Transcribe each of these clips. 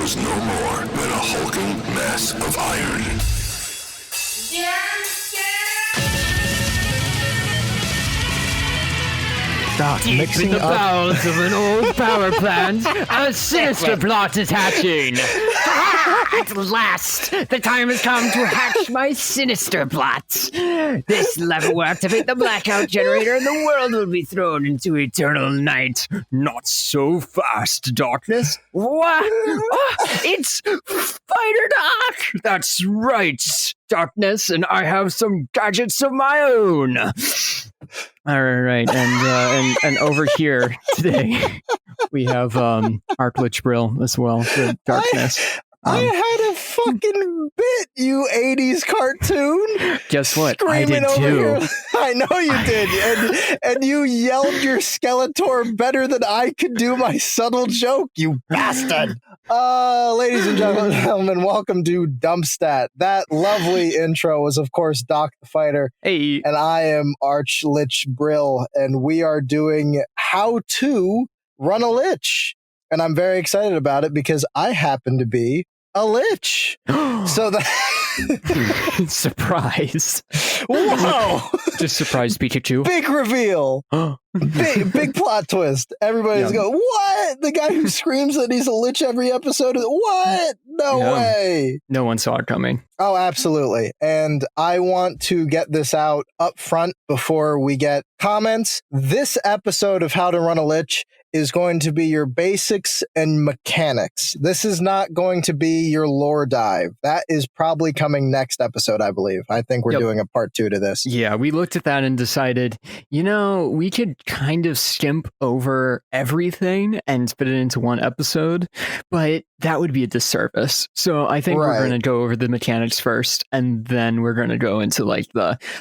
was no more than a hulking mass of iron. Deep in the bowels of an old power plant, a sinister plot is hatching. At last, the time has come to hatch my sinister plot. This level will activate the blackout generator and the world will be thrown into eternal night. Not so fast, darkness. What? It's Spider Doc! That's right, darkness, and I have some gadgets of my own. All right, and over here today we have Lich Brill as well, the darkness. I had a fucking bit, you 80s cartoon. Guess what? I did too. Here. I know you did. And you yelled your Skeletor better than I could do my subtle joke, you bastard. Ladies and gentlemen, welcome to DumpStat. That lovely intro was, of course, Doc the Fighter. Hey. And I am Lich Brill, and we are doing how to run a Lich. And I'm very excited about it because I happen to be a Lich. So that surprise. Whoa. Just surprise Pikachu. Big reveal. big plot twist. Everybody's going, what? The guy who screams that he's a Lich every episode? What? No way. No one saw it coming. Oh, absolutely. And I want to get this out up front before we get comments. This episode of How to Run a Lich is going to be your basics and mechanics. This is not going to be your lore dive. That is probably coming next episode, I believe. I think we're doing a part 2 to this. Yeah, we looked at that and decided, we could kind of skimp over everything and fit it into one episode, but that would be a disservice. So I think we're going to go over the mechanics first, and then we're going to go into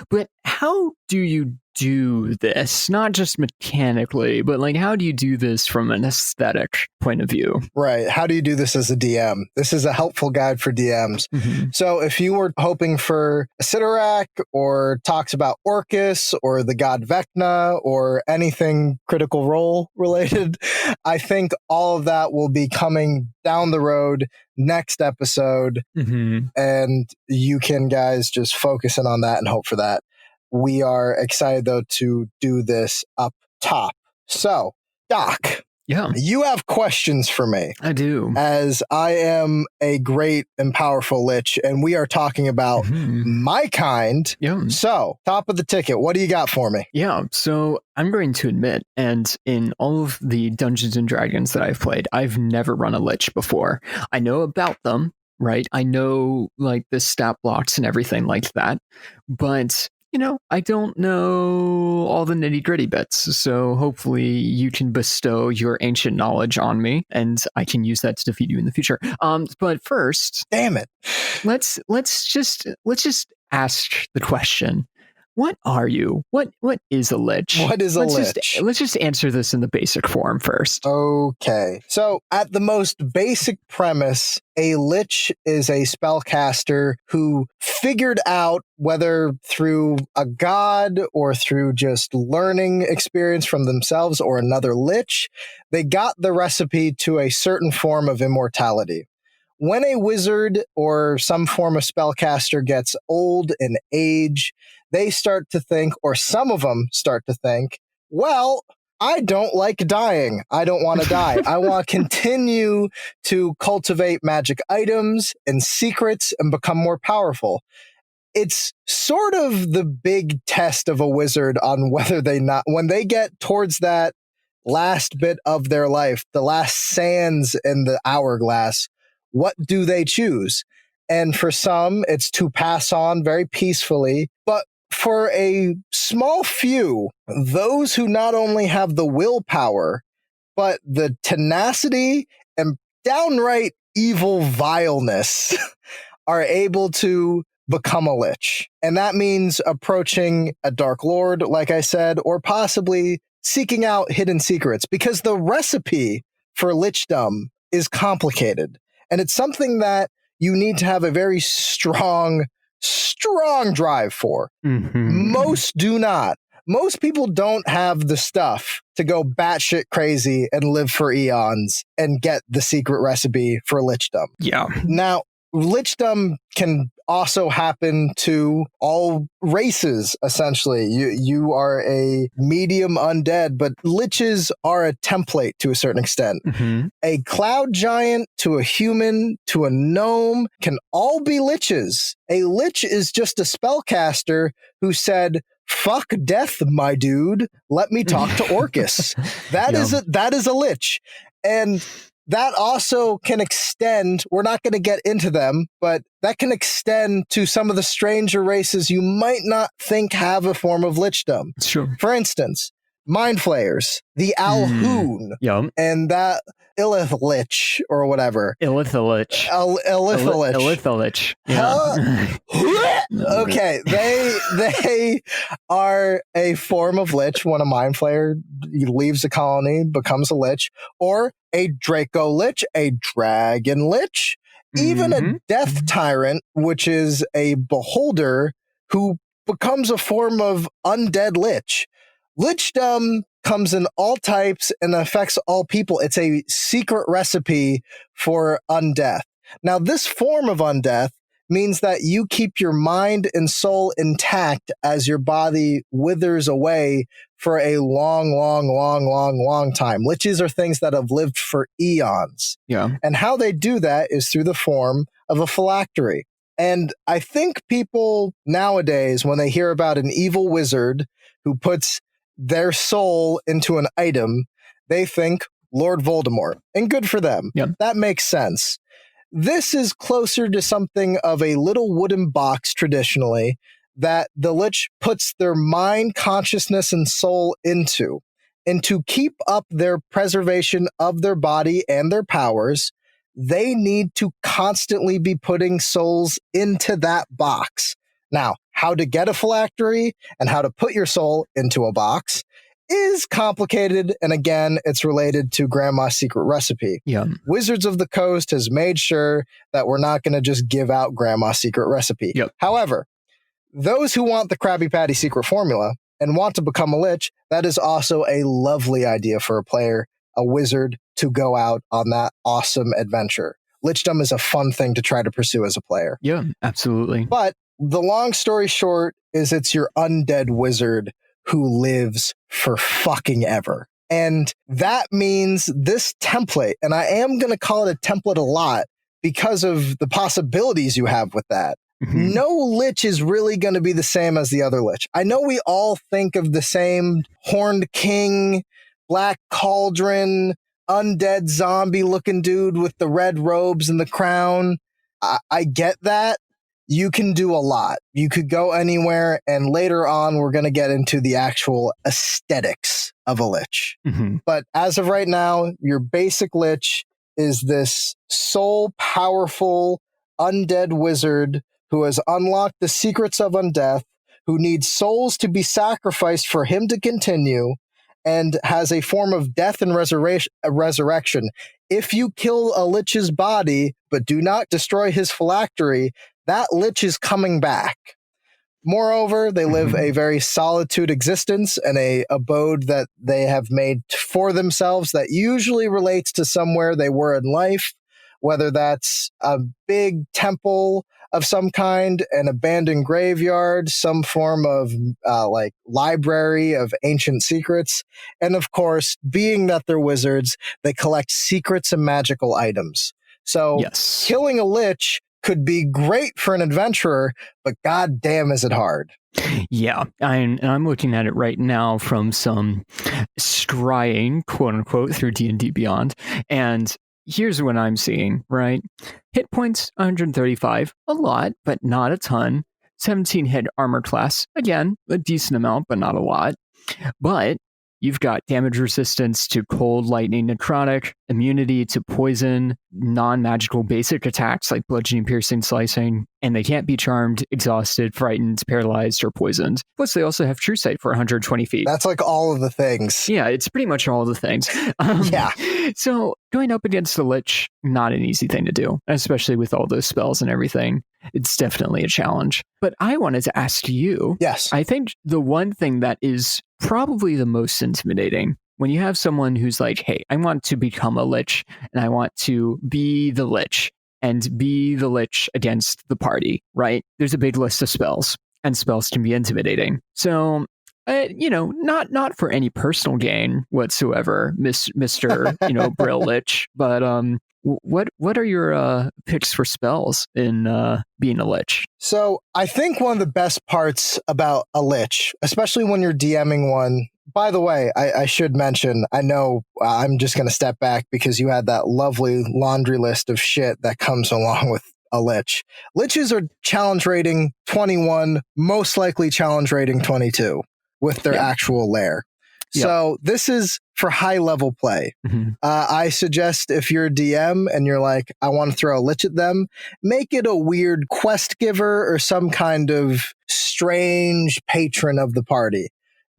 but how do you do this? Not just mechanically, but how do you do this from an aesthetic point of view? Right. How do you do this as a DM? This is a helpful guide for DMs. Mm-hmm. So if you were hoping for a Sidorak or talks about Orcus or the god Vecna or anything Critical Role related, I think all of that will be coming down the road next episode. Mm-hmm. And you can guys just focus in on that and hope for that. We are excited, though, to do this up top. So, Doc, you have questions for me. I do. As I am a great and powerful Lich, and we are talking about my kind. Yeah. So, top of the ticket, what do you got for me? Yeah, so I'm going to admit, and in all of the Dungeons & Dragons that I've played, I've never run a Lich before. I know about them, right? I know, the stat blocks and everything like that, but I don't know all the nitty gritty bits. So hopefully you can bestow your ancient knowledge on me and I can use that to defeat you in the future. But first, damn it. Let's just ask the question. What are you? What is a Lich? What is a Lich? Let's just answer this in the basic form first. Okay. So at the most basic premise, a Lich is a spellcaster who figured out, whether through a god or through just learning experience from themselves or another Lich, they got the recipe to a certain form of immortality. When a wizard or some form of spellcaster gets old in age, they start to think, or some of them start to think, well, I don't like dying. I don't want to die. I want to continue to cultivate magic items and secrets and become more powerful. It's sort of the big test of a wizard on whether when they get towards that last bit of their life, the last sands in the hourglass, what do they choose? And for some, it's to pass on very peacefully, but for a small few, those who not only have the willpower, but the tenacity and downright evil vileness are able to become a Lich. And that means approaching a Dark Lord, like I said, or possibly seeking out hidden secrets, because the recipe for lichdom is complicated. And it's something that you need to have a very strong drive for. Mm-hmm. Most do not. most people don't have the stuff to go batshit crazy and live for eons and get the secret recipe for lichdom. Yeah. Now, lichdom can also happen to all races, essentially. You are a medium undead, but liches are a template to a certain extent. Mm-hmm. A cloud giant to a human to a gnome can all be liches. A lich is just a spellcaster who said, "Fuck death, my dude. Let me talk to Orcus." That is a lich. And that also can extend, we're not going to get into them, but that can extend to some of the stranger races you might not think have a form of lichdom. Sure. For instance, mind flayers, the Alhoon, and that Illith Lich or whatever. Illithalich. Illithalich. Yeah. Okay, they are a form of lich when a mind flayer leaves a colony, becomes a lich, or a Draco Lich, a Dragon Lich, even a Death Tyrant, which is a beholder who becomes a form of undead lich. Lichdom comes in all types and affects all people. It's a secret recipe for undeath. Now, this form of undeath means that you keep your mind and soul intact as your body withers away for a long time. Liches are things that have lived for eons. Yeah. And how they do that is through the form of a phylactery. And I think people nowadays, when they hear about an evil wizard who puts their soul into an item, they think Lord Voldemort. And good for them. Yep. That makes sense. This is closer to something of a little wooden box traditionally that the lich puts their mind, consciousness, and soul into. And to keep up their preservation of their body and their powers, they need to constantly be putting souls into that box. Now, how to get a phylactery and how to put your soul into a box is complicated, and again, it's related to Grandma's secret recipe. Yeah. Wizards of the Coast has made sure that we're not going to just give out Grandma's secret recipe. Yep. However, those who want the Krabby Patty secret formula and want to become a lich, that is also a lovely idea for a player, a wizard, to go out on that awesome adventure. Lichdom is a fun thing to try to pursue as a player. Yeah, absolutely. But the long story short is it's your undead wizard who lives for fucking ever. And that means this template, and I am going to call it a template a lot because of the possibilities you have with that. Mm-hmm. No lich is really going to be the same as the other lich. I know we all think of the same horned king, black cauldron, undead zombie looking dude with the red robes and the crown. I get that. You can do a lot. You could go anywhere, and later on, we're going to get into the actual aesthetics of a lich. Mm-hmm. But as of right now, your basic lich is this soul powerful undead wizard who has unlocked the secrets of undeath, who needs souls to be sacrificed for him to continue, and has a form of death and resurrection. If you kill a lich's body, but do not destroy his phylactery, that lich is coming back. Moreover, they live a very solitude existence and a abode that they have made for themselves that usually relates to somewhere they were in life, whether that's a big temple of some kind, an abandoned graveyard, some form of like library of ancient secrets. And of course, being that they're wizards, they collect secrets and magical items. So killing a lich could be great for an adventurer, but goddamn is it hard. Yeah, I'm looking at it right now from some scrying, quote unquote, through D&D Beyond, and here's what I'm seeing, right? Hit points, 135, a lot, but not a ton. 17 hit armor class, again, a decent amount, but not a lot. But you've got damage resistance to cold, lightning, necrotic, immunity to poison, non-magical basic attacks like bludgeoning, piercing, slicing, and they can't be charmed, exhausted, frightened, paralyzed, or poisoned. Plus, they also have true sight for 120 feet. That's like all of the things. Yeah, it's pretty much all the things. Yeah. So going up against the Lich, not an easy thing to do, especially with all those spells and everything. it's definitely a challenge. But I wanted to ask you. Yes. I think the one thing that is probably the most intimidating when you have someone who's like, hey, I want to become a Lich and I want to be the Lich and be the Lich against the party, right? There's a big list of spells and spells can be intimidating. So, not for any personal gain whatsoever, Mr. Brill Lich, but what are your picks for spells in being a Lich? So I think one of the best parts about a Lich, especially when you're DMing one, by the way, I should mention, I know I'm just going to step back because you had that lovely laundry list of shit that comes along with a Lich. Liches are challenge rating 21, most likely challenge rating 22 with their actual lair. So this is for high level play. I suggest if you're a DM and you're like, I want to throw a Lich at them, make it a weird quest giver or some kind of strange patron of the party.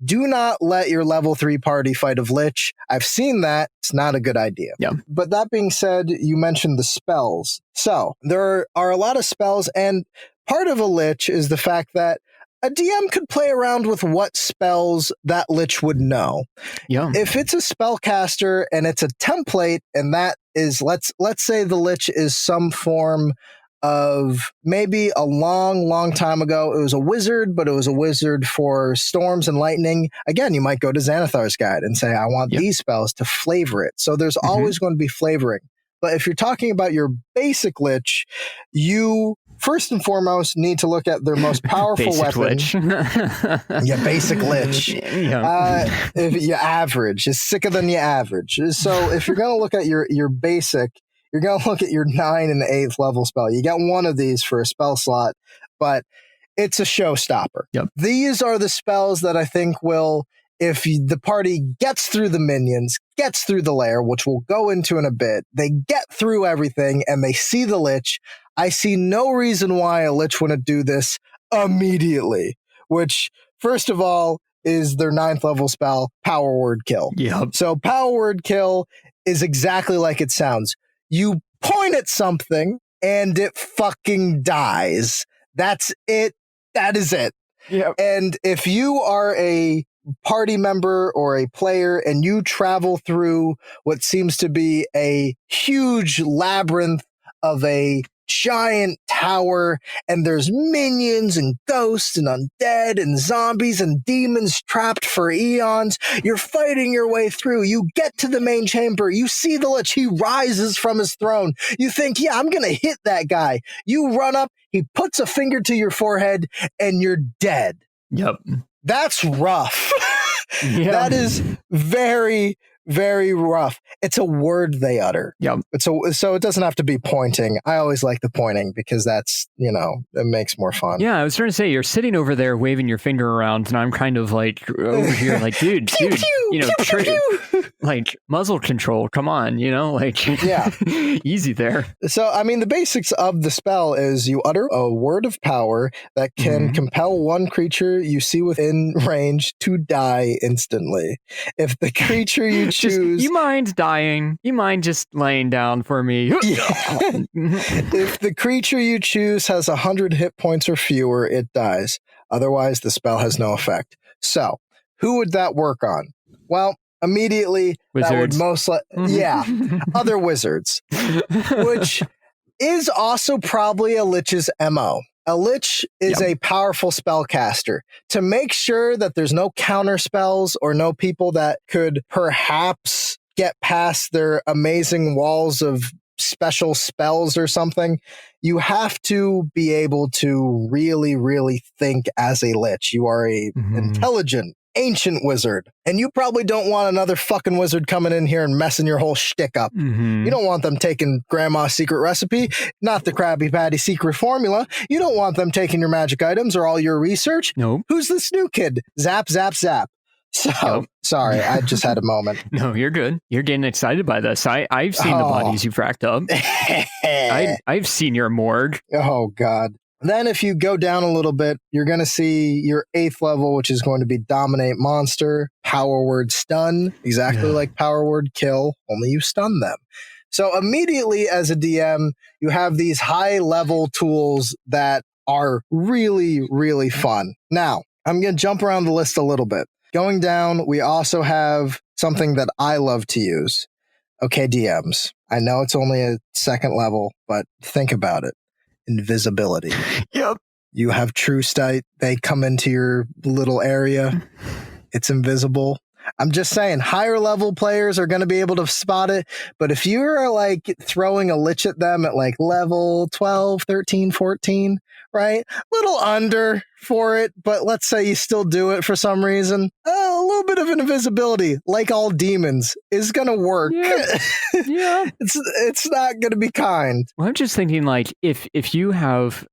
Do not let your level 3 party fight of Lich. I've seen that. It's not a good idea. Yeah. But that being said, you mentioned the spells. So there are a lot of spells, and part of a Lich is the fact that a DM could play around with what spells that Lich would know. Yeah. If it's a spellcaster and it's a template, and that is, let's say the Lich is some form of, maybe a long time ago, it was a wizard, but it was a wizard for storms and lightning. Again, you might go to Xanathar's Guide and say, I want these spells to flavor it. So there's always going to be flavoring. But if you're talking about your basic Lich, you first and foremost need to look at their most powerful basic weapon. Lich. Yeah, basic Lich. If you average, is sicker than you average. So if you're going to look at your basic, you're going to look at your 9 and 8th level spell. You get one of these for a spell slot, but it's a showstopper. Yep. These are the spells that I think will, if the party gets through the minions, gets through the lair, which we'll go into in a bit, they get through everything and they see the Lich. I see no reason why a Lich wouldn't do this immediately, which, first of all, is their 9th level spell, Power Word Kill. Yep. So Power Word Kill is exactly like it sounds. You point at something and it fucking dies. That's it. That is it. Yep. And if you are a party member or a player and you travel through what seems to be a huge labyrinth of a giant tower, and there's minions and ghosts and undead and zombies and demons trapped for eons, you're fighting your way through. You get to the main chamber. You see the Lich. He rises from his throne. You think, yeah, I'm going to hit that guy. You run up. He puts a finger to your forehead and you're dead. Yep. That's rough. Yeah. That is very, very rough. It's a word they utter. Yep. So it doesn't have to be pointing. I always like the pointing because that's, it makes more fun. Yeah, I was trying to say, you're sitting over there waving your finger around, and I'm kind of like over here, like, dude, like muzzle control. Come on, Yeah. easy there. So, I mean, the basics of the spell is you utter a word of power that can compel one creature you see within range to die instantly. If the creature you choose... you mind dying? You mind just laying down for me? If the creature you choose has 100 hit points or fewer, it dies. Otherwise, the spell has no effect. So, who would that work on? Well, immediately, wizards. That would most likely... other wizards. Which is also probably a Lich's MO. A Lich is a powerful spellcaster. To make sure that there's no counter spells or no people that could perhaps get past their amazing walls of special spells or something, you have to be able to really, really think as a Lich. You are a intelligent, ancient wizard, and you probably don't want another fucking wizard coming in here and messing your whole shtick up. You don't want them taking grandma's secret recipe, not the Krabby Patty secret formula. You don't want them taking your magic items or all your research. Nope. Who's this new kid? Zap, zap, zap. So, sorry, I just had a moment. No, you're good. You're getting excited by this. I've seen the bodies you've racked up. I've seen your morgue. Oh, God. Then if you go down a little bit, you're going to see your 8th level, which is going to be Dominate Monster, Power Word Stun, exactly like Power Word Kill, only you stun them. So immediately as a DM, you have these high level tools that are really, really fun. Now, I'm going to jump around the list a little bit. Going down, we also have something that I love to use. Okay, DMs. I know it's only a second level, but think about it. Invisibility. Yep. You have true sight. They come into your little area. It's invisible. I'm just saying, higher level players are going to be able to spot it. But if you're like throwing a lich at them at like level 12, 13, 14, right? Little under for it. But let's say you still do it for some reason. A little bit of invisibility, like all demons, is going to work. Yeah. Yeah. It's not going to be kind. Well, I'm just thinking, like, if you have,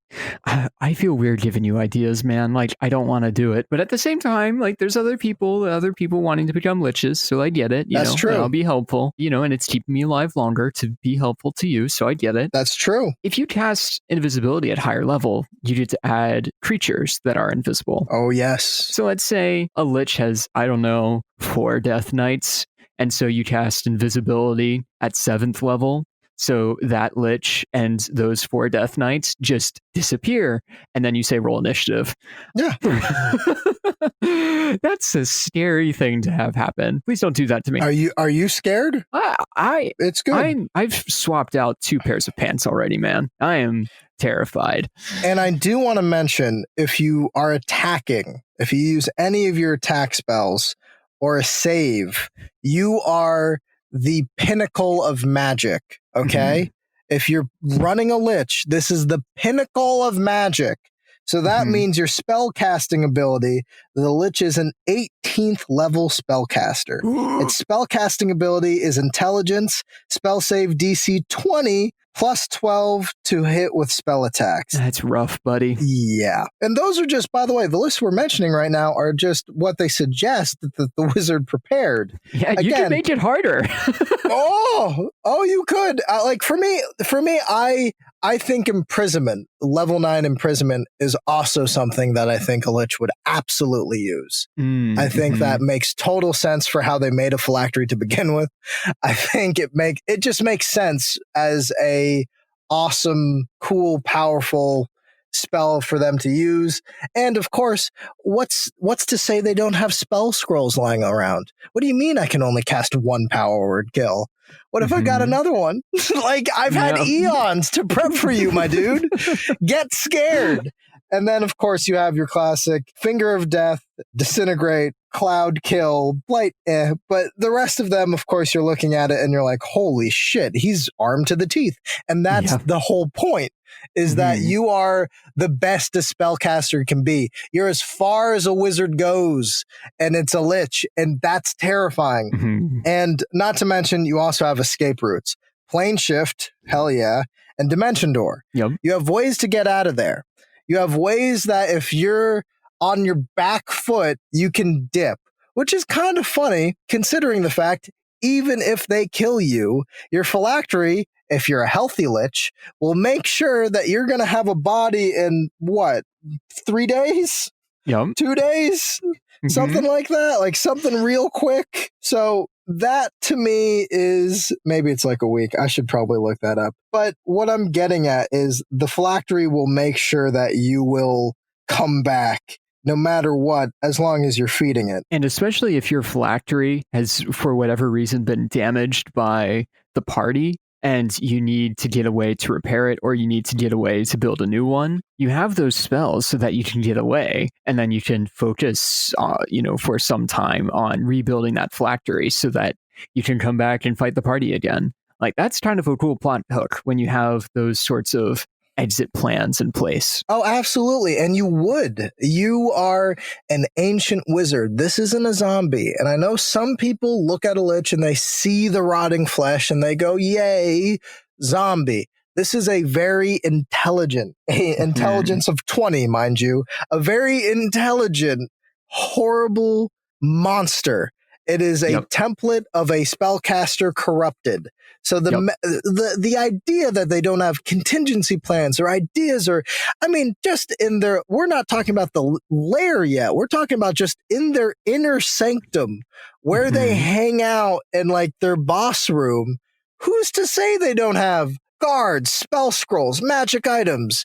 I feel weird giving you ideas, man. Like, I don't want to do it, but at the same time, like, there's other people wanting to become liches, so I get it. That's true. And I'll be helpful, and it's keeping me alive longer to be helpful to you, so I get it. That's true. If you cast invisibility at higher level, you get to add creatures that are invisible. Oh, yes. So let's say a lich has, I don't know, 4 death knights. And so you cast invisibility at 7th level. So that lich and those 4 death knights just disappear. And then you say roll initiative. Yeah. That's a scary thing to have happen. Please don't do that to me. Are you scared? It's good. I've swapped out 2 pairs of pants already, man. I am terrified. And I do want to mention, if you are attacking, if you use any of your attack spells or a save, you are the pinnacle of magic, okay? Mm-hmm. If you're running a lich, this is the pinnacle of magic. So that means your spell casting ability, the Lich is an 18th level spellcaster. Its spell casting ability is intelligence, spell save DC 20, plus 12 to hit with spell attacks. That's rough, buddy. Yeah. And those are just, by the way, the lists we're mentioning right now are just what they suggest that the wizard prepared. Yeah, you can make it harder. You could. Like for me, I think imprisonment, level 9 imprisonment is also something that I think a lich would absolutely use. I think that makes total sense for how they made a phylactery to begin with. I think it just makes sense as a awesome, cool, powerful spell for them to use. And of course, what's to say they don't have spell scrolls lying around? What do you mean I can only cast 1 power word kill? What if I got another one? Like, I've had eons to prep for you, my dude. Get scared. And then, of course, you have your classic Finger of Death, Disintegrate, Cloud Kill, Blight, But the rest of them, of course, you're looking at it and you're like, holy shit, he's armed to the teeth. And that's the whole point, is that you are the best a spellcaster can be. You're as far as a wizard goes, and it's a lich, and that's terrifying. And not to mention, you also have escape routes. Plane shift, hell yeah, and dimension door. You have ways to get out of there. You have ways that if you're on your back foot, you can dip, which is kind of funny considering the fact, even if they kill you, your phylactery, if you're a healthy lich, will make sure that you're going to have a body in 3 days? 2 days? Something like that, like something real quick. So that to me is, maybe it's like a week. I should probably look that up. But what I'm getting at is the phylactery will make sure that you will come back no matter what, as long as you're feeding it. And especially if your phylactery has, for whatever reason, been damaged by the party, and you need to get away to repair it, or you need to get away to build a new one, you have those spells so that you can get away, and then you can focus, for some time on rebuilding that phylactery so that you can come back and fight the party again. Like, that's kind of a cool plot hook when you have those sorts of exit plans in place. Oh, absolutely. And you would. You are an ancient wizard. This isn't a zombie. And I know some people look at a lich and they see the rotting flesh and they go, yay, zombie. This is a very intelligence of 20, mind you, a very intelligent, horrible monster. It is a template of a spellcaster corrupted. So the idea that they don't have contingency plans or ideas, or, I mean, just in their, we're not talking about the lair yet. We're talking about just in their inner sanctum where they hang out in like their boss room. who's to say they don't have guards, spell scrolls, magic items,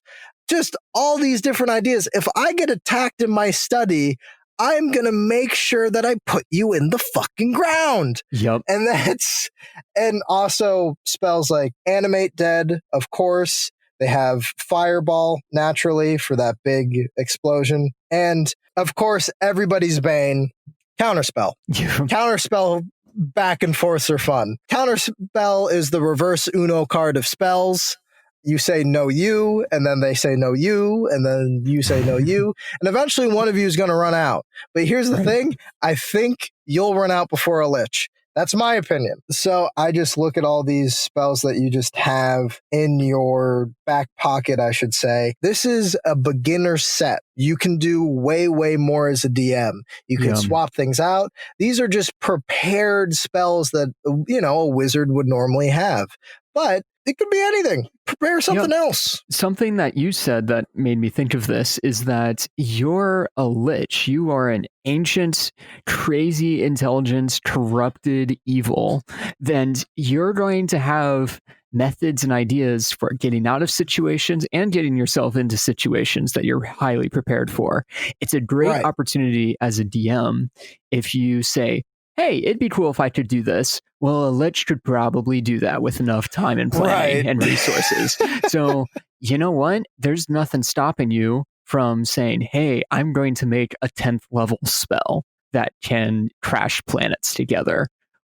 just all these different ideas? If I get attacked in my study, I'm going to make sure that I put you in the fucking ground. Yep. And also spells like Animate Dead, of course. They have Fireball, naturally, for that big explosion. And, of course, everybody's bane, Counterspell. Counterspell back and forths are fun. Counterspell is the reverse Uno card of spells. You say no you, and then they say no you, and then you say no you, and eventually one of you is going to run out. But here's the thing, I think you'll run out before a Lich. That's my opinion. So I just look at all these spells that you just have in your back pocket, I should say. This is a beginner set. You can do way, way more as a DM. You can swap things out. These are just prepared spells that, a wizard would normally have. But it could be anything. Prepare something else. Something that you said that made me think of this is that you're a lich. You are an ancient, crazy, intelligent, corrupted evil. Then you're going to have methods and ideas for getting out of situations and getting yourself into situations that you're highly prepared for. It's a great opportunity as a DM if you say, hey, it'd be cool if I could do this. Well, a Lich could probably do that with enough time and planning and resources. So, you know what? There's nothing stopping you from saying, hey, I'm going to make a 10th level spell that can crash planets together.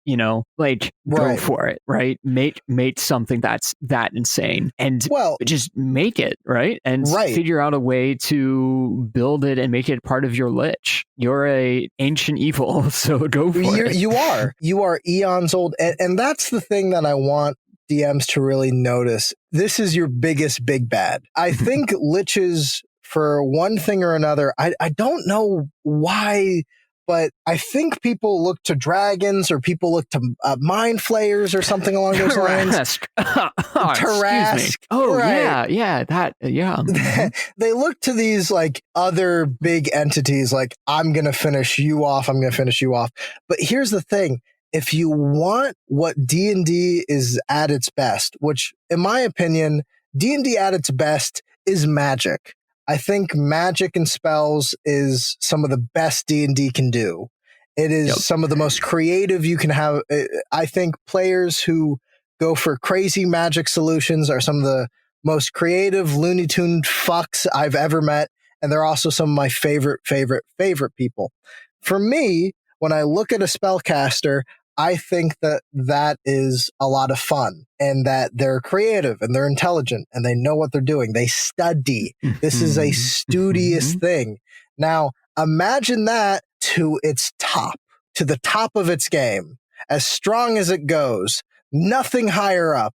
Go for it, right? Make something that's that insane and just make it, right? And figure out a way to build it and make it part of your Lich. You're a ancient evil, so go for it. You are eons old. And that's the thing that I want DMs to really notice. This is your biggest big bad. I think Liches, for one thing or another, I don't know why, but I think people look to dragons or people look to mind flayers or something along those lines. Tarrasque. Oh, yeah. They look to these like other big entities like, I'm going to finish you off. But here's the thing. If you want what D&D is at its best, which in my opinion, D&D at its best is magic. I think magic and spells is some of the best D&D can do. It is some of the most creative you can have. I think players who go for crazy magic solutions are some of the most creative Looney Tune fucks I've ever met. And they're also some of my favorite people. For me, when I look at a spellcaster, I think that is a lot of fun and that they're creative and they're intelligent and they know what they're doing. They study. This is a studious thing. Now, imagine that to its top, to the top of its game, as strong as it goes, nothing higher up.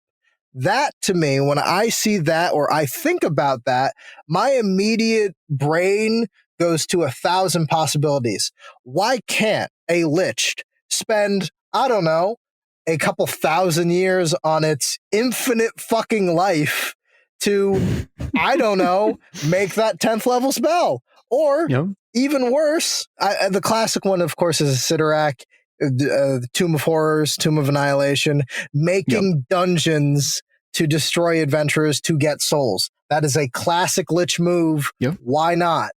That to me, when I see that or I think about that, my immediate brain goes to 1,000 possibilities. Why can't a Lich spend, I don't know, a couple thousand years on its infinite fucking life to, I don't know, make that 10th level spell? Or even worse, the classic one, of course, is a Sidorak, Tomb of Horrors, Tomb of Annihilation, making dungeons to destroy adventurers to get souls. That is a classic Lich move. Why not?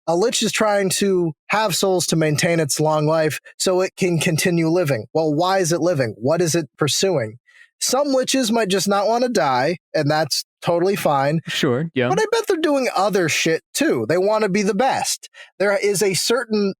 A Lich is trying to have souls to maintain its long life so it can continue living. Well, why is it living? What is it pursuing? Some Liches might just not want to die, and that's totally fine. Sure, yeah. But I bet they're doing other shit too. They want to be the best. There is a certain...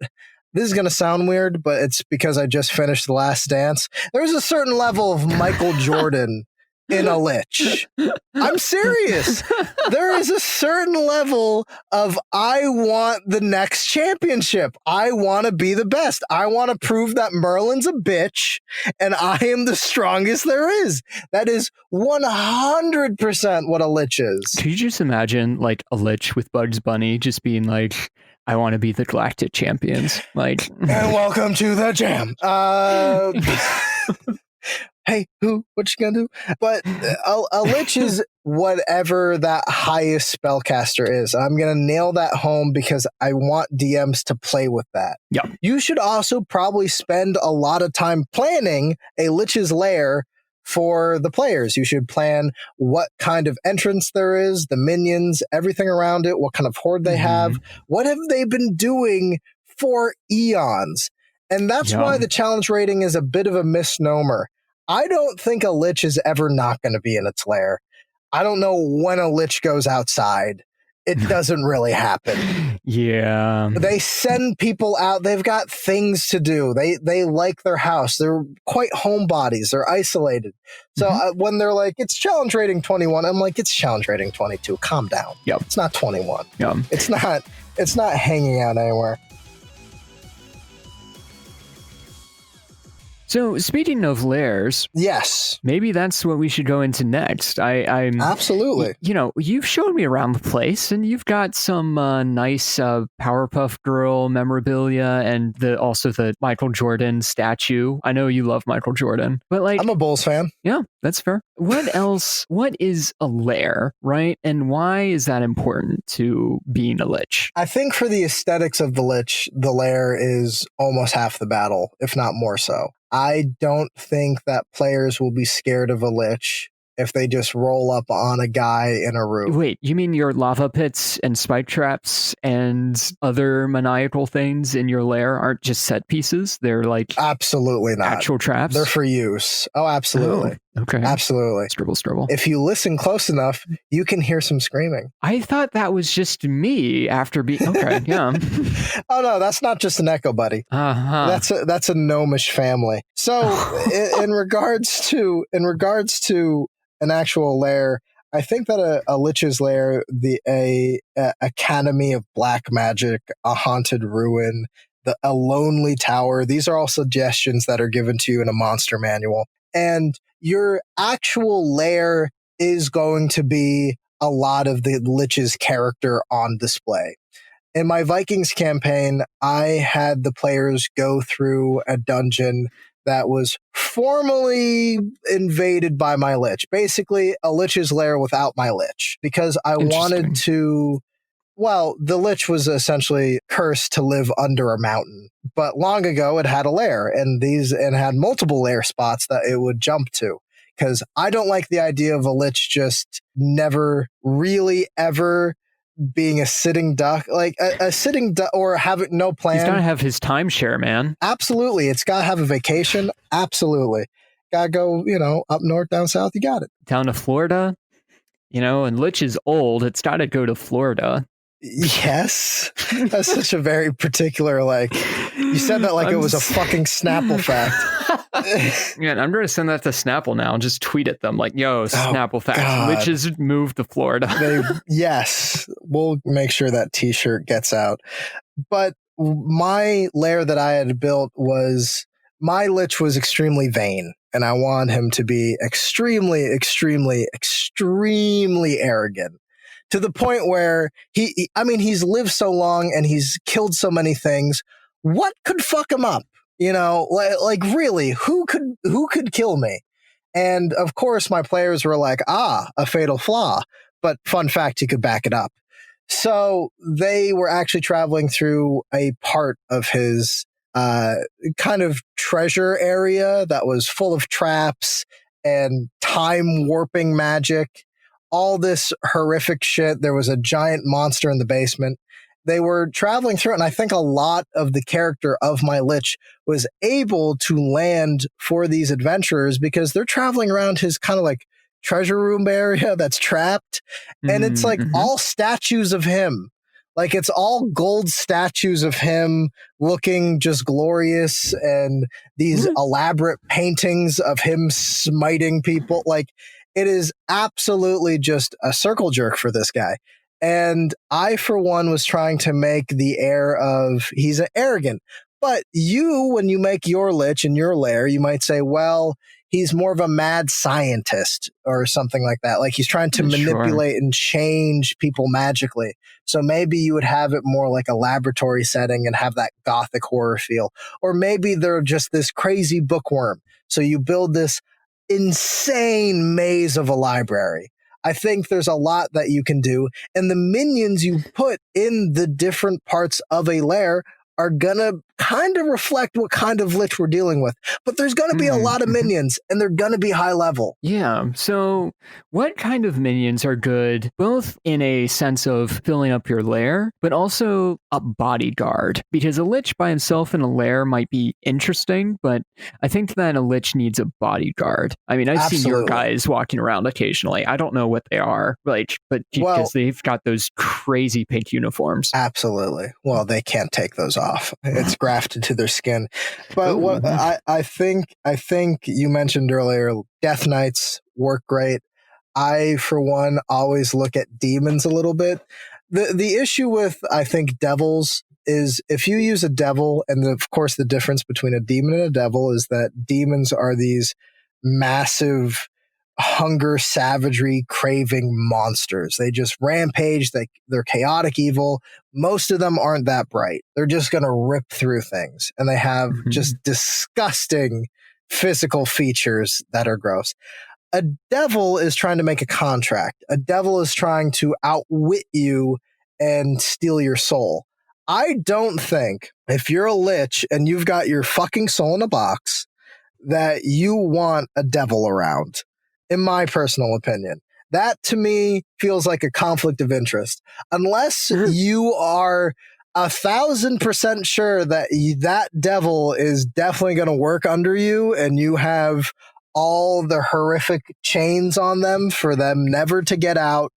This is going to sound weird, but it's because I just finished The Last Dance. There's a certain level of Michael Jordan in a Lich. I'm serious. There is a certain level of, I want the next championship. I want to be the best. I want to prove that Merlin's a bitch and I am the strongest there is. That is 100% what a Lich is. Could you just imagine like a Lich with Bugs Bunny just being like, I want to be the Galactic Champions. Like, and welcome to the jam. Hey, what you gonna do? But a Lich is whatever that highest spellcaster is. I'm gonna nail that home because I want DMs to play with that. You should also probably spend a lot of time planning a Lich's Lair for the players. You should plan what kind of entrance there is, the minions, everything around it, what kind of horde they have, what have they been doing for eons. And that's why the challenge rating is a bit of a misnomer. I don't think a Lich is ever not going to be in its lair. I don't know when a Lich goes outside. It doesn't really happen. Yeah. They send people out. They've got things to do. They like their house. They're quite homebodies. They're isolated. So when they're like, it's challenge rating 21, I'm like, it's challenge rating 22. Calm down. Yep. It's not 21. Yep. It's not hanging out anywhere. So speaking of lairs, yes, maybe that's what we should go into next. I'm absolutely. You've shown me around the place, and you've got some nice Powerpuff Girl memorabilia, and also the Michael Jordan statue. I know you love Michael Jordan, but I'm a Bulls fan. Yeah, that's fair. What else? What is a lair, right? And why is that important to being a Lich? I think for the aesthetics of the Lich, the lair is almost half the battle, if not more so. I don't think that players will be scared of a Lich if they just roll up on a guy in a room. Wait, you mean your lava pits and spike traps and other maniacal things in your lair aren't just set pieces? They're absolutely not actual traps? They're for use. Oh, absolutely. Oh, okay. Absolutely. Stribble. If you listen close enough, you can hear some screaming. I thought that was just me after being... Okay, yeah. Oh, no, that's not just an echo, buddy. That's a gnomish family. So in regards to an actual lair, I think that a Lich's lair, a academy of black magic, a haunted ruin, a lonely tower, these are all suggestions that are given to you in a monster manual. And your actual lair is going to be a lot of the Lich's character on display. In my Vikings campaign, I had the players go through a dungeon that was formally invaded by my Lich. Basically, a Lich's lair without my Lich. Because I wanted to... Well, the Lich was essentially cursed to live under a mountain. But long ago, it had a lair, and had multiple lair spots that it would jump to. Because I don't like the idea of a Lich just never really ever being a sitting duck, a sitting duck, or having no plan. He's got to have his timeshare, man. Absolutely. It's got to have a vacation. Absolutely. Got to go, up north, down south. You got it. Down to Florida, and Lich is old. It's got to go to Florida. Yes. That's such a very particular, you said that it was a fucking Snapple fact. Yeah, I'm going to send that to Snapple now and just tweet at them yo, Snapple fact. Lich has moved to Florida. Yes. We'll make sure that t-shirt gets out. But my lair that I had built my Lich was extremely vain. And I want him to be extremely, extremely, extremely arrogant. To the point where he's lived so long and he's killed so many things. What could fuck him up? Really, who could kill me? And of course, my players were like, a fatal flaw. But fun fact, he could back it up. So they were actually traveling through a part of his kind of treasure area that was full of traps and time warping magic. All this horrific shit. There was a giant monster in the basement. They were traveling through it, and I think a lot of the character of my Lich was able to land for these adventurers because they're traveling around his kind of treasure room area that's trapped. And it's all statues of him. It's all gold statues of him looking just glorious, and these elaborate paintings of him smiting people. It is absolutely just a circle jerk for this guy. And I, for one, was trying to make the air of he's arrogant. But when you make your Lich in your lair, you might say, well, he's more of a mad scientist or something like that. He's trying to manipulate and change people magically. So maybe you would have it more like a laboratory setting and have that gothic horror feel. Or maybe they're just this crazy bookworm. So you build this insane maze of a library. I think there's a lot that you can do, and the minions you put in the different parts of a lair are gonna kind of reflect what kind of lich we're dealing with. But there's going to be a lot of minions, and they're going to be high level. Yeah. So, what kind of minions are good, both in a sense of filling up your lair, but also a bodyguard? Because a lich by himself in a lair might be interesting, but I think that a lich needs a bodyguard. I mean, I've seen your guys walking around occasionally. I don't know what they are, like, but because they've got those crazy pink uniforms. Absolutely. Well, they can't take those off. It's grafted to their skin. But what I think you mentioned earlier, Death Knights work great. I, for one, always look at demons a little bit. The issue with, I think, devils is if you use a devil, and of course the difference between a demon and a devil is that demons are these massive hunger, savagery, craving monsters. They just rampage. They're chaotic evil. Most of them aren't that bright. They're just going to rip through things. And they have just disgusting physical features that are gross. A devil is trying to make a contract. A devil is trying to outwit you and steal your soul. I don't think if you're a lich and you've got your fucking soul in a box that you want a devil around, in my personal opinion. That to me feels like a conflict of interest. Unless you are 1,000% sure that that devil is definitely going to work under you and you have all the horrific chains on them for them never to get out,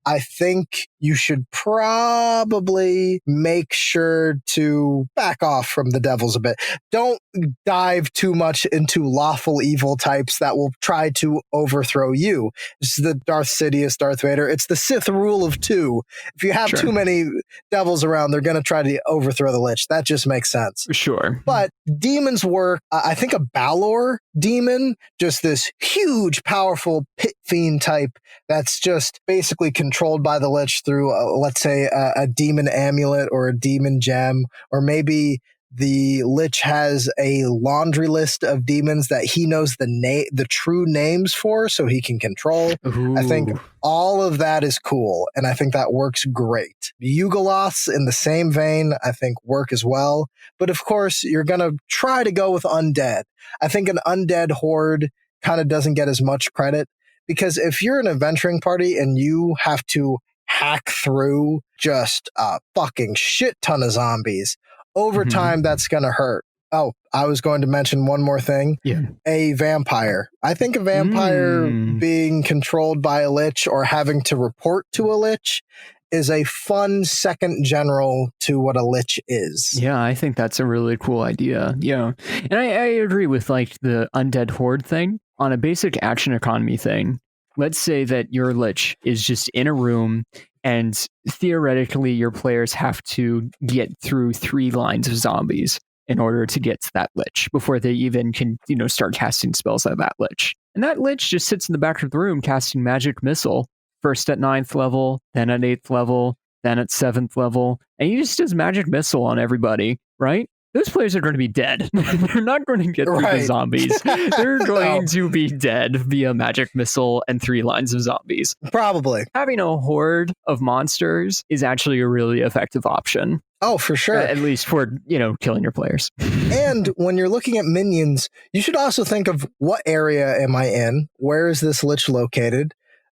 I think you should probably make sure to back off from the devils a bit. Don't dive too much into lawful evil types that will try to overthrow you. This is the Darth Sidious, Darth Vader. It's the Sith rule of two. If you have too many devils around, they're going to try to overthrow the Lich. That just makes sense. Sure. But demons work. I think a Balor demon, just this huge, powerful pit fiend type that's just basically controlled by the Lich through, let's say, a demon amulet or a demon gem, or maybe the Lich has a laundry list of demons that he knows the true names for, so he can control. Ooh. I think all of that is cool, and I think that works great. Yugoloths, in the same vein, I think work as well. But of course, you're going to try to go with undead. I think an undead horde kind of doesn't get as much credit, because if you're an adventuring party and you have to hack through just a fucking shit ton of zombies, over time, that's going to hurt. Oh, I was going to mention one more thing. Yeah. A vampire. I think a vampire being controlled by a lich or having to report to a lich is a fun second general to what a lich is. Yeah, I think that's a really cool idea. Yeah. And I agree with like the undead horde thing. On a basic action economy thing, let's say that your lich is just in a room and theoretically your players have to get through 3 lines of zombies in order to get to that lich before they even can, start casting spells at that lich. And that lich just sits in the back of the room casting magic missile, first at 9th level, then at 8th level, then at 7th level, and he just does magic missile on everybody, right? Those players are going to be dead. They're not going to get through the zombies. They're going to be dead via magic missile and 3 lines of zombies. Probably. Having a horde of monsters is actually a really effective option. Oh, for sure. At least for, killing your players. And when you're looking at minions, you should also think of what area am I in? Where is this lich located?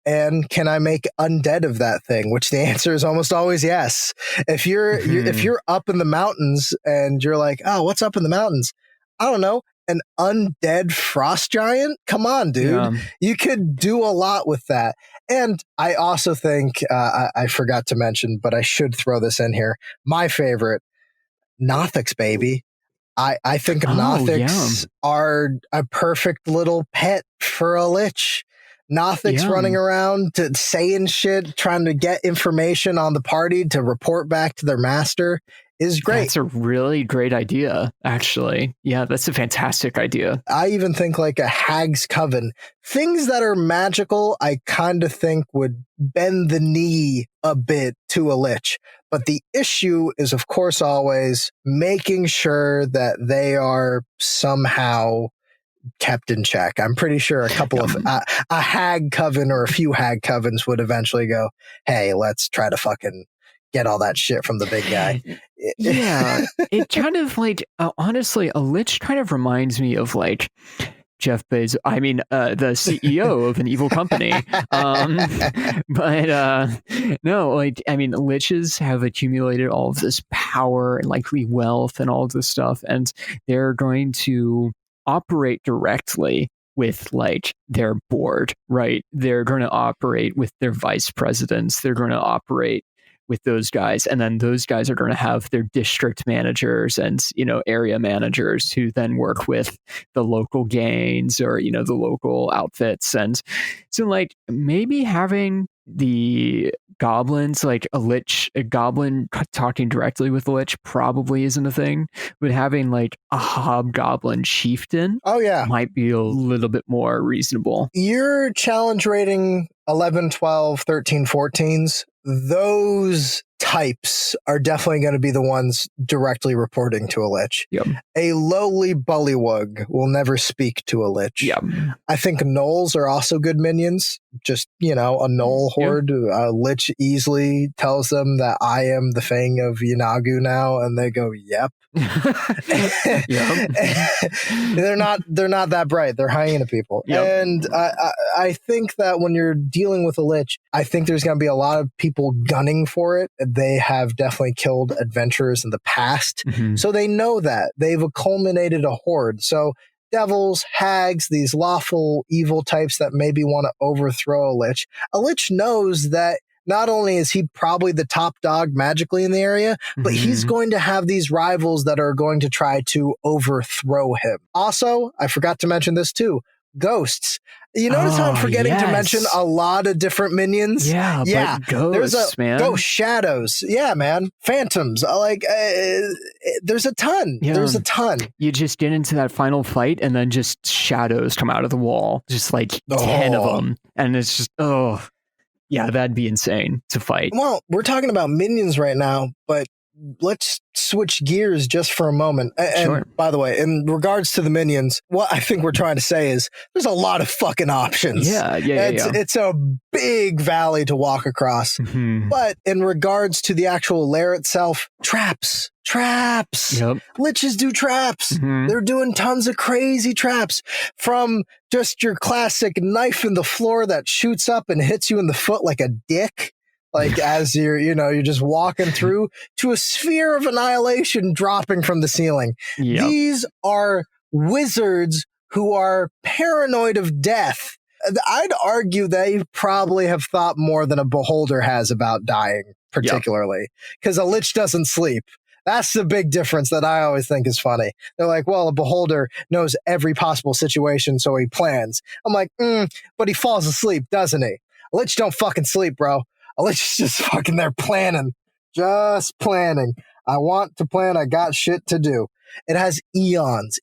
And can I make undead of that thing? Which the answer is almost always yes. If you're up in the mountains and you're like, oh, what's up in the mountains? I don't know. An undead frost giant? Come on, dude. Yeah. You could do a lot with that. And I also think, I forgot to mention, but I should throw this in here. My favorite, Nothics, baby. I think Nothics are a perfect little pet for a lich. Nothics running around saying shit, trying to get information on the party to report back to their master is great. That's a really great idea, actually. Yeah, that's a fantastic idea. I even think like a hag's coven. Things that are magical, I kind of think would bend the knee a bit to a lich. But the issue is, of course, always making sure that they are somehow kept in check. I'm pretty sure a couple of a hag coven or a few hag covens would eventually go, hey, let's try to fucking get all that shit from the big guy. Yeah, it kind of like, honestly, a lich kind of reminds me of like Jeff Bezos, the CEO of an evil company. No, like, I mean, liches have accumulated all of this power and likely wealth and all of this stuff, and they're going to operate directly with like their board, right? They're going to operate with their vice presidents. They're going to operate with those guys, and then those guys are going to have their district managers and area managers who then work with the local gangs or the local outfits. And so like maybe having the goblins, like a goblin talking directly with the lich probably isn't a thing, but having like a hobgoblin chieftain might be a little bit more reasonable. Your challenge rating 11, 12, 13, 14s, those types are definitely going to be the ones directly reporting to a lich. Yep. A lowly bullywug will never speak to a lich. Yep. I think gnolls are also good minions. Just, a gnoll horde. A lich easily tells them that I am the Fang of Yanagu now, and they go, yep. Yep. They're not that bright. They're hyena people. Yep. And I think that when you're dealing with a lich, I think there's going to be a lot of people gunning for it. They have definitely killed adventurers in the past. Mm-hmm. So they know that. They've culminated a horde. So devils, hags, these lawful evil types that maybe want to overthrow a lich knows that not only is he probably the top dog magically in the area, but he's going to have these rivals that are going to try to overthrow him. Also, I forgot to mention this too, ghosts. You notice how I'm forgetting to mention a lot of different minions? Yeah, but ghosts, man. Ghost shadows. Yeah, man. Phantoms. There's a ton. Yeah. There's a ton. You just get into that final fight and then just shadows come out of the wall. Just like 10 of them. And it's just, yeah, that'd be insane to fight. Well, we're talking about minions right now, but let's switch gears just for a moment. And by the way, in regards to the minions, what I think we're trying to say is there's a lot of fucking options. Yeah. It's a big valley to walk across. Mm-hmm. But in regards to the actual lair itself, traps. Yep. Liches do traps. Mm-hmm. They're doing tons of crazy traps, from just your classic knife in the floor that shoots up and hits you in the foot like a dick. Like as you're just walking through, to a sphere of annihilation dropping from the ceiling. Yep. These are wizards who are paranoid of death. I'd argue they probably have thought more than a beholder has about dying, particularly, because a lich doesn't sleep. That's the big difference that I always think is funny. They're like, well, a beholder knows every possible situation, so he plans. I'm like, but he falls asleep, doesn't he? A lich don't fucking sleep, bro. A lich is just fucking there planning. Just planning. I want to plan. I got shit to do. It has eons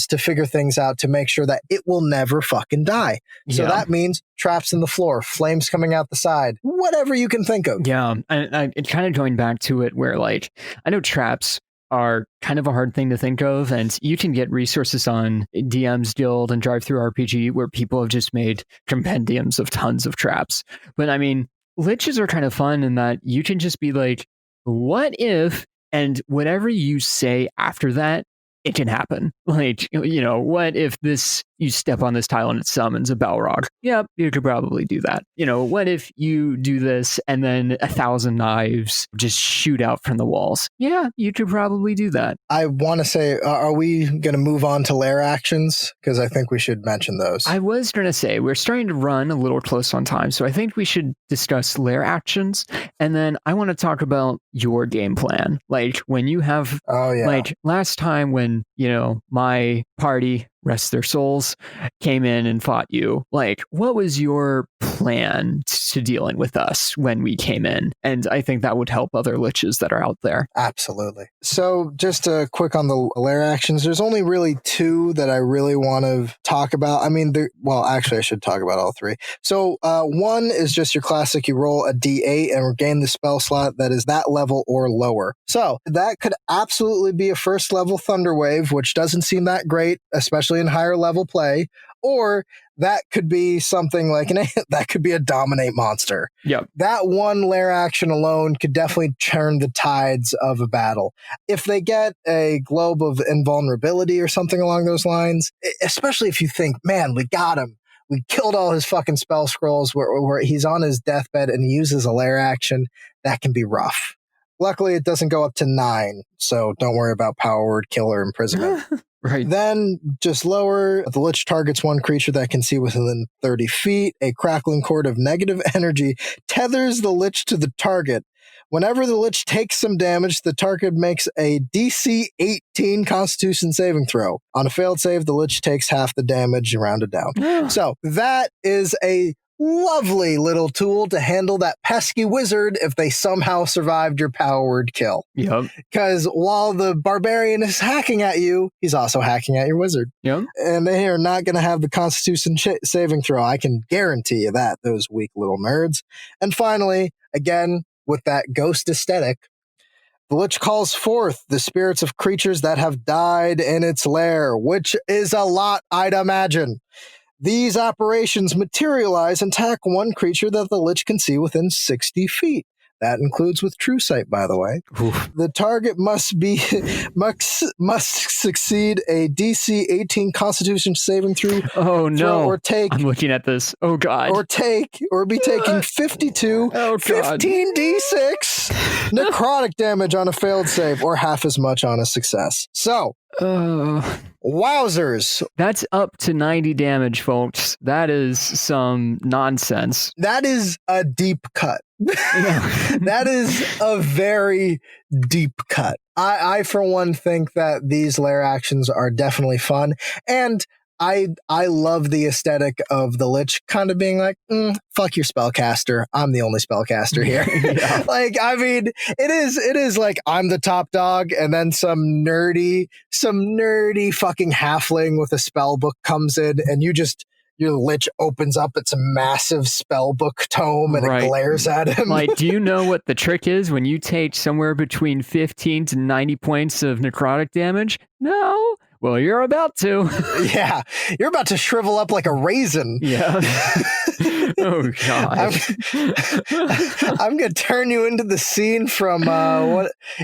to figure things out to make sure that it will never fucking die. So that means traps in the floor, flames coming out the side, whatever you can think of. Yeah. And it's kind of going back to it where, like, I know traps are kind of a hard thing to think of, and you can get resources on DM's Guild and Drive Through RPG where people have just made compendiums of tons of traps. But I mean, liches are kind of fun in that you can just be like, what if, and whatever you say after that, it can happen. Like, what if you step on this tile and it summons a Balrog? Yep, you could probably do that. What if you do this and then 1,000 knives just shoot out from the walls? Yeah, you could probably do that. I want to say, are we going to move on to lair actions? Because I think we should mention those. I was going to say, we're starting to run a little close on time, so I think we should discuss lair actions. And then I want to talk about your game plan. Like, when you have, like last time when, my party, rest their souls, came in and fought you, like, what was your plan to dealing with us when we came in? And I think that would help other liches that are out there. Absolutely. So just quick on the lair actions, there's only really two that I really want to talk about. I mean, actually I should talk about all three. So one is just your classic, you roll a d8 and regain the spell slot that is that level or lower. So that could absolutely be a first level Thunder Wave, which doesn't seem that great, especially in higher level play. or that could be something like that could be a dominate monster. Yep. That one Lair action alone could definitely turn the tides of a battle. If they get a globe of invulnerability or something along those lines, especially if you think, man, we got him. We killed all his fucking spell scrolls where he's on his deathbed and he uses a Lair action, that can be rough. Luckily, it doesn't go up to 9, so don't worry about power word, kill, or imprisonment. Right. Then, just lower, the Lich targets one creature that can see within 30 feet. A crackling cord of negative energy tethers the Lich to the target. Whenever the Lich takes some damage, the target makes a DC 18 Constitution saving throw. On a failed save, the Lich takes half the damage, rounded down. So, that is a lovely little tool to handle that pesky wizard if they somehow survived your power word kill. Yep. Because while the barbarian is hacking at you, he's also hacking at your wizard. Yep. And they are not going to have the Constitution saving throw. I can guarantee you that, those weak little nerds. And finally, again, with that ghost aesthetic, the Lich calls forth the spirits of creatures that have died in its lair, which is a lot, I'd imagine. These apparitions materialize and attack one creature that the Lich can see within 60 feet. That includes with True Sight, by the way. Oof. The target must succeed a DC 18 Constitution saving Oh no! or take. I'm looking at this. Oh god! Or be taking 52 Oh, God. 15d6 necrotic damage on a failed save, or half as much on a success. So, wowzers! That's up to 90 damage, folks. That is some nonsense. That is a deep cut. That is a very deep cut. I, for one, think that these Lair actions are definitely fun. And I love the aesthetic of the Lich kind of being like, fuck your spellcaster. I'm the only spellcaster here. Yeah. Like, I mean, it is like I'm the top dog, and then some nerdy fucking halfling with a spell book comes in, and your Lich opens up its massive spellbook tome and Right. it glares at him. Like, do you know what the trick is when you take somewhere between 15 to 90 points of necrotic damage? No? Well, you're about to. Yeah, you're about to shrivel up like a raisin. Yeah. Oh, God. I'm going to turn you into the scene from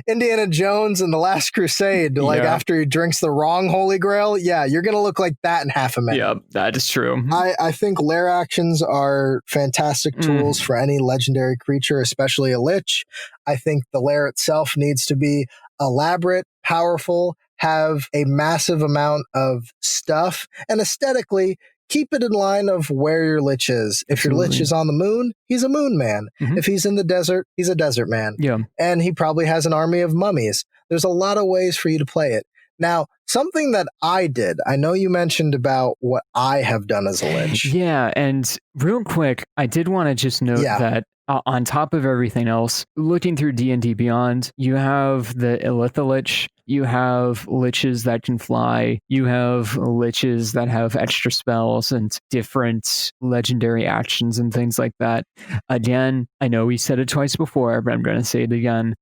Indiana Jones and the Last Crusade. Like after he drinks the wrong Holy Grail. Yeah, you're going to look like that in half a minute. Yeah, that is true. I think Lair actions are fantastic tools for any legendary creature, especially a Lich. I think the Lair itself needs to be elaborate, powerful, have a massive amount of stuff, and aesthetically keep it in line of where your Lich is. If your Lich is on the moon, he's a moon man. If he's in the desert, he's a desert man. Yeah. And he probably has an army of mummies. There's a lot of ways for you to play it. Now, something that I did, I know you mentioned about what I have done as a Lich. Yeah, and real quick, I did want to just note that on top of everything else, looking through D&D Beyond, you have the Illitha Lich, you have Liches that can fly, you have Liches that have extra spells and different legendary actions and things like that. Again, I know we said it twice before, but I'm going to say it again.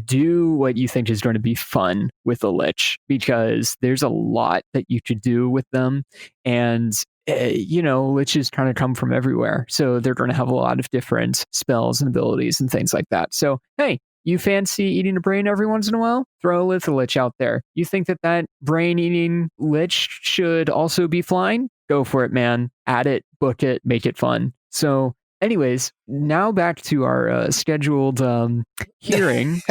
Do what you think is going to be fun with a Lich, because there's a lot that you could do with them. And Liches kind of come from everywhere. So they're going to have a lot of different spells and abilities and things like that. So, hey, you fancy eating a brain every once in a while? Throw a Litha Lich out there. You think that brain-eating Lich should also be flying? Go for it, man. Add it, book it, make it fun. So, anyways, now back to our scheduled hearing.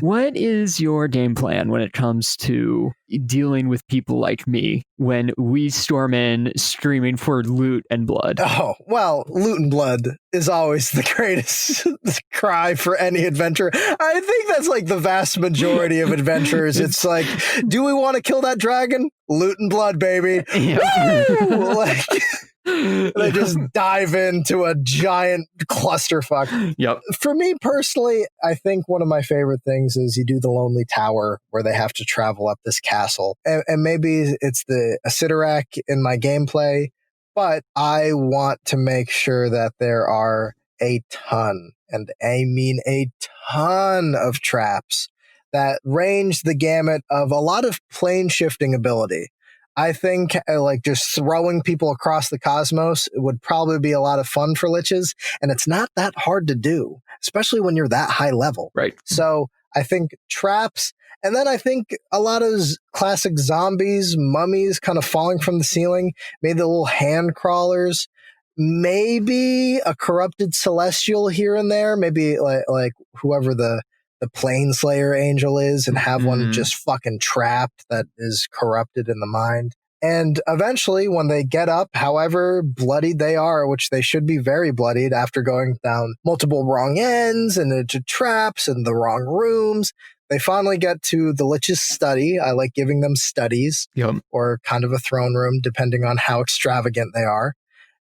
What is your game plan when it comes to dealing with people like me when we storm in screaming for loot and blood? Oh, well, loot and blood is always the greatest cry for any adventurer. I think that's like the vast majority of adventurers. It's like, do we want to kill that dragon? Loot and blood, baby. Yeah. Woo! Like, they just dive into a giant clusterfuck. Yep. For me personally, I think one of my favorite things is you do the Lonely Tower where they have to travel up this castle. And maybe it's the Asidarak in my gameplay, but I want to make sure that there are a ton, and I mean a ton of traps that range the gamut of a lot of plane shifting ability. I think like just throwing people across the cosmos would probably be a lot of fun for liches, and it's not that hard to do, especially when you're that high level. Right. So I think traps, and then I think a lot of classic zombies, mummies kind of falling from the ceiling, maybe the little hand crawlers, maybe a corrupted celestial here and there, maybe like whoever the Planeslayer angel is, and have one just fucking trapped that is corrupted in the mind. And eventually, when they get up, however bloodied they are, which they should be very bloodied after going down multiple wrong ends and into traps and the wrong rooms, they finally get to the Lich's study. I like giving them studies, or kind of a throne room, depending on how extravagant they are.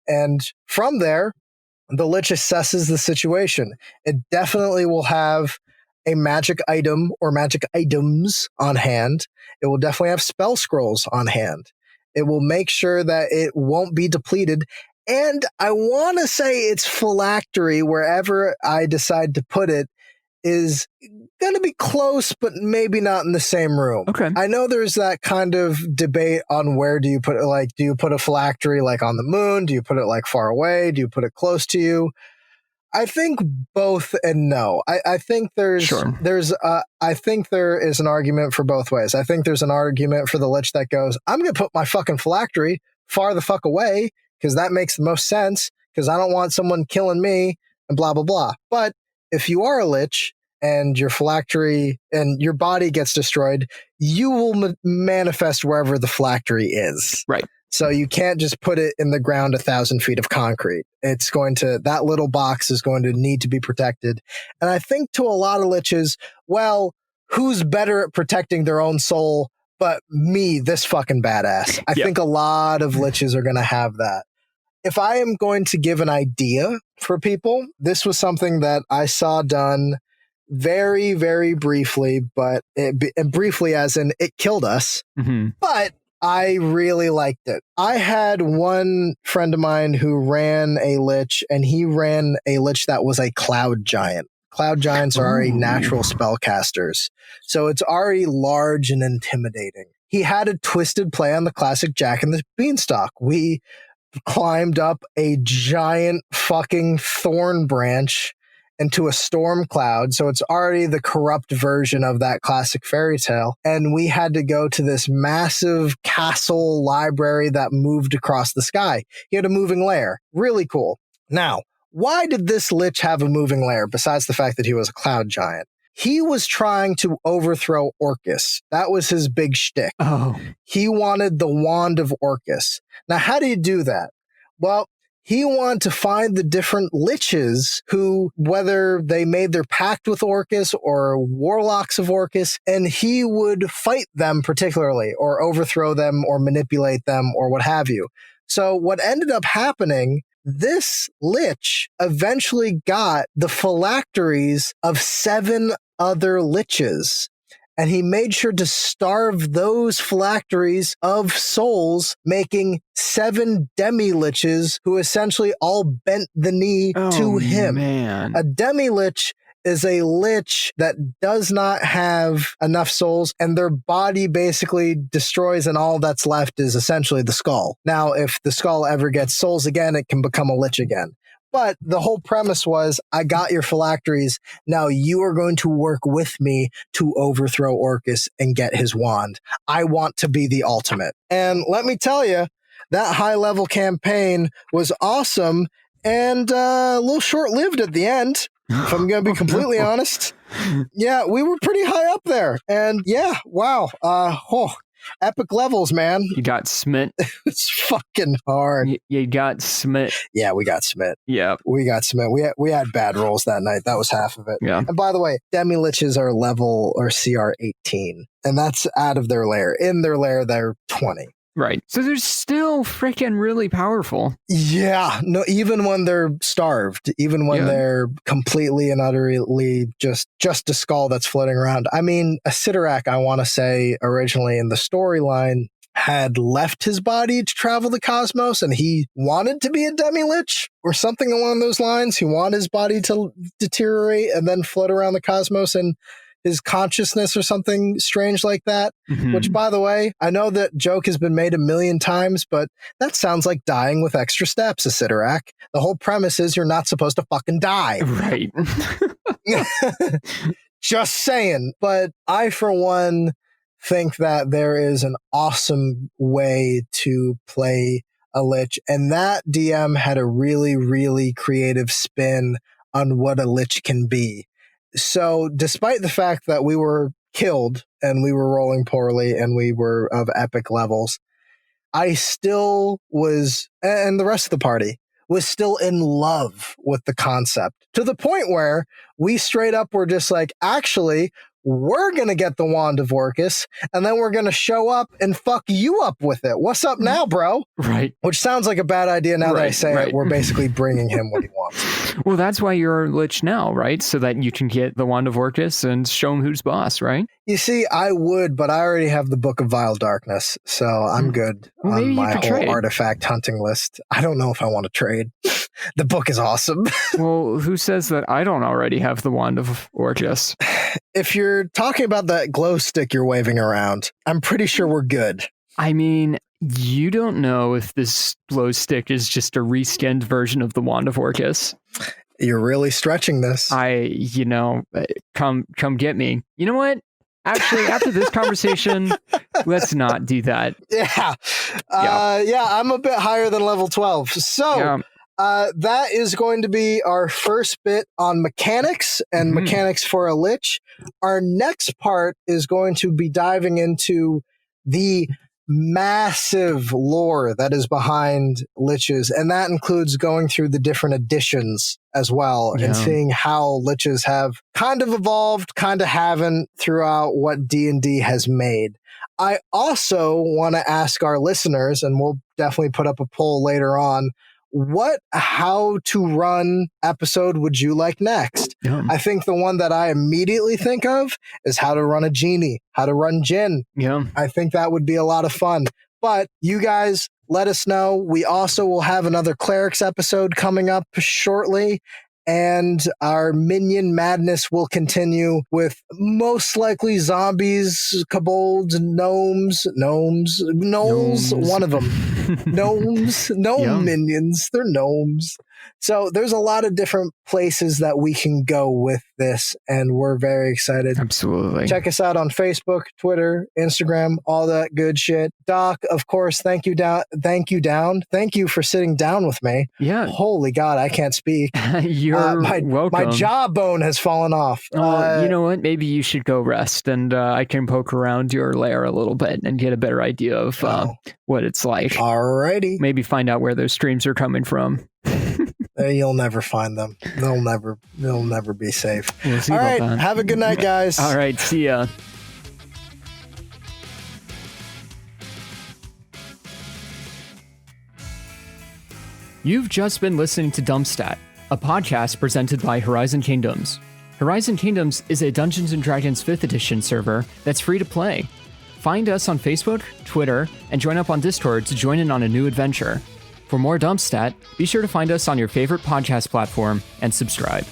And from there, the Lich assesses the situation. It definitely will have a magic item or magic items on hand. It will definitely have spell scrolls on hand. It will make sure that it won't be depleted. And I want to say its phylactery, wherever I decide to put it, is going to be close, but maybe not in the same room. Okay. I know there's that kind of debate on where do you put it. Like, do you put a phylactery like on the moon? Do you put it like far away? Do you put it close to you? I think both and no. I think I think there is an argument for both ways. I think there's an argument for the Lich that goes, I'm going to put my fucking phylactery far the fuck away because that makes the most sense, because I don't want someone killing me and blah, blah, blah. But if you are a Lich and your phylactery and your body gets destroyed, you will manifest wherever the phylactery is. Right. So you can't just put it in the ground 1,000 feet of concrete. It's going to, that little box is going to need to be protected. And I think to a lot of liches, well, who's better at protecting their own soul but me, this fucking badass? I think a lot of liches are going to have that. If I am going to give an idea for people, this was something that I saw done very, very briefly, but briefly as in it killed us. But I really liked it. I had one friend of mine who ran a Lich, and he ran a Lich that was a cloud giant. Cloud giants are already natural spellcasters, so it's already large and intimidating. He had a twisted play on the classic Jack and the Beanstalk. We climbed up a giant fucking thorn branch into a storm cloud, so it's already the corrupt version of that classic fairy tale. And we had to go to this massive castle library that moved across the sky. He had a moving lair. Really cool. Now, why did this Lich have a moving lair, besides the fact that he was a cloud giant? He was trying to overthrow Orcus. That was his big shtick. He wanted the Wand of Orcus. Now, how do you do that? Well, he wanted to find the different liches who, whether they made their pact with Orcus or warlocks of Orcus, and he would fight them particularly, or overthrow them, or manipulate them, or what have you. So what ended up happening, this Lich eventually got the phylacteries of 7 other liches. And he made sure to starve those phylacteries of souls, making 7 demi-liches who essentially all bent the knee to him. Man. A demi-lich is a Lich that does not have enough souls, and their body basically destroys, and all that's left is essentially the skull. Now, if the skull ever gets souls again, it can become a Lich again. But the whole premise was, I got your phylacteries. Now you are going to work with me to overthrow Orcus and get his wand. I want to be the ultimate. And let me tell you, that high-level campaign was awesome and a little short-lived at the end, if I'm going to be completely honest. Yeah, we were pretty high up there. And yeah, wow. Epic levels, man. You got smit. It's fucking hard. You got smit. Yeah, we got smit. Yeah. We got smit. We had bad rolls that night. That was half of it. Yeah. And by the way, demi-liches are level or CR 18. And that's out of their lair. In their lair, they're 20. Right. So they're still freaking really powerful. Yeah. No, even when they're starved, even when they're completely and utterly just a skull that's floating around. I mean, a Sidorak, I want to say, originally in the storyline, had left his body to travel the cosmos, and he wanted to be a demi-lich or something along those lines. He wanted his body to deteriorate and then float around the cosmos, and his consciousness or something strange like that. Mhm. Which, by the way, I know that joke has been made a million times, but that sounds like dying with extra steps, Asidorak. The whole premise is you're not supposed to fucking die. Right. Just saying. But I, for one, think that there is an awesome way to play a Lich, and that DM had a really, really creative spin on what a Lich can be. So despite the fact that we were killed and we were rolling poorly and we were of epic levels, I still was, and the rest of the party was still in love with the concept, to the point where we straight up were just like, actually, we're going to get the Wand of Orcus, and then we're going to show up and fuck you up with it. What's up now, bro? Right. Which sounds like a bad idea now that I say it. We're basically bringing him what he wants. Well, that's why you're a Lich now, right? So that you can get the Wand of Orcus and show him who's boss, right? You see, I would, but I already have the Book of Vile Darkness, so I'm good on my whole trade. artifact hunting list. I don't know if I want to trade. The book is awesome. Well, who says that I don't already have the Wand of Orcus? If you're talking about that glow stick you're waving around, I'm pretty sure we're good. I mean, you don't know if this glow stick is just a reskinned version of the Wand of Orcus. You're really stretching this. Come get me. You know what? Actually, after this conversation, let's not do that. Yeah. I'm a bit higher than level 12. So that is going to be our first bit on mechanics and mechanics for a Lich. Our next part is going to be diving into the massive lore that is behind Liches, and that includes going through the different editions as well and seeing how Liches have kind of evolved, kind of haven't throughout what D&D has made. I also want to ask our listeners, and we'll definitely put up a poll later on, what how to run episode would you like next? I think the one that I immediately think of is how to run a genie, how to run Jinn. I think that would be a lot of fun. But you guys, let us know. We also will have another clerics episode coming up shortly. And our minion madness will continue with most likely zombies, kobolds, gnomes, one of them. Gnome minions, they're gnomes. So there's a lot of different places that we can go with this, and we're very excited. Absolutely. Check us out on Facebook, Twitter, Instagram, all that good shit. Doc, of course, thank you for sitting down with me. Yeah. Holy God, I can't speak. You're welcome. My jawbone has fallen off. You know what? Maybe you should go rest, and I can poke around your lair a little bit and get a better idea of what it's like. Alrighty. Maybe find out where those streams are coming from. You'll never find them. They'll never be safe. We'll see All about right. that. Have a good night, guys. All right. See ya. You've just been listening to DumpStat, a podcast presented by Horizon Kingdoms. Horizon Kingdoms is a Dungeons & Dragons 5th edition server that's free to play. Find us on Facebook, Twitter, and join up on Discord to join in on a new adventure. For more DumpStat, be sure to find us on your favorite podcast platform and subscribe.